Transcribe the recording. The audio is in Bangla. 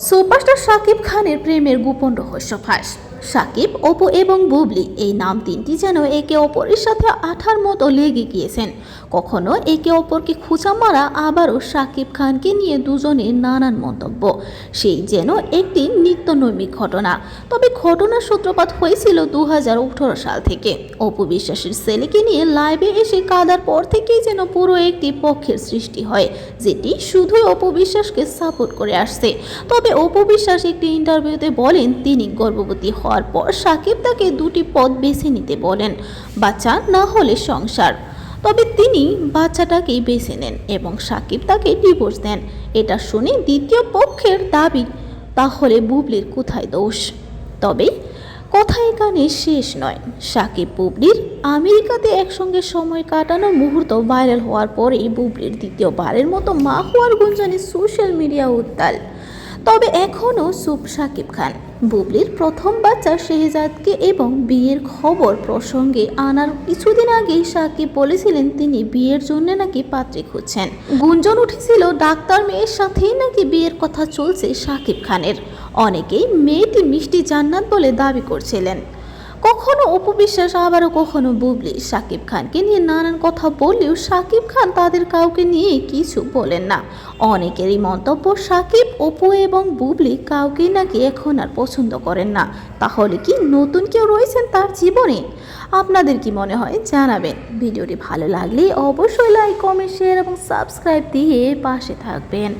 সুপারস্টার শাকিব খানের প্রেমের গোপন রহস্য ফাঁস। শাকিব, অপু এবং বুবলি এই নাম তিনটি যেন একে অপরের সাথে আঠার মতো লেগে গিয়েছেন। কখনো একে অপরকে খোঁচা মারা, আবারও শাকিব খানকে নিয়ে দুজনের নানান মন্তব্য। সেই যেন একটি নিত্যনৈমিক ঘটনা। তবে ঘটনার সূত্রপাত হয়েছিল 2018 সাল থেকে। অপু বিশ্বাসের ছেলেকে নিয়ে লাইভে এসে কাঁদার পর থেকেই যেন পুরো একটি পক্ষের সৃষ্টি হয়, যেটি শুধুই অপু বিশ্বাসকে সাপোর্ট করে আসছে। তবে অপু বিশ্বাস একটি ইন্টারভিউতে বলেন, তিনি গর্ভবতী হওয়ার পর শাকিব তাকে দুটি পথ বেছে নিতে বলেন, বাচ্চা না হলে সংসার। তবে তিনি বাচ্চাটাকেই বেছে নেন এবং শাকিব তাকে ডিভোর্স দেন। এটা শুনে দ্বিতীয় পক্ষের দাবি, তাহলে বুবলির কোথায় দোষ? তবে কথা এখানে শেষ নয়। শাকিব বুবলির আমেরিকাতে একসঙ্গে সময় কাটানোর মুহূর্ত ভাইরাল হওয়ার পরেই বুবলির দ্বিতীয়বারের মতো মা হওয়ার গুঞ্জনে সোশ্যাল মিডিয়া উত্তাল। তবে এখনও চুপ শাকিব খান। বুবলির প্রথম বাচ্চা শেহজাদকে এবং বিয়ের খবর প্রসঙ্গে আনার কিছুদিন আগেই শাকিব বলেছিলেন তিনি বিয়ের জন্য নাকি পাত্রী খুঁজছেন। গুঞ্জন উঠেছিল ডাক্তার মেয়ের সাথেই নাকি বিয়ের কথা চলছে শাকিব খানের। অনেকেই মেয়েটি মিষ্টি জান্নাত বলে দাবি করছিলেন। কখনো অপু বিশ্বাস, আবারও কখনো বুবলি শাকিব খানকে নিয়ে নানান কথা বললেও শাকিব খান তাদের কাউকে নিয়ে কিছু বলেন না। অনেকেরই মন্তব্য, শাকিব, অপু এবং বুবলি কাউকেই নাকি এখন আর পছন্দ করেন না। তাহলে কি নতুন কেউ রয়েছেন তার জীবনে? আপনাদের কি মনে হয় জানাবেন। ভিডিওটি ভালো লাগলে অবশ্যই লাইক, কমেন্ট, শেয়ার এবং সাবস্ক্রাইব দিয়ে পাশে থাকবেন।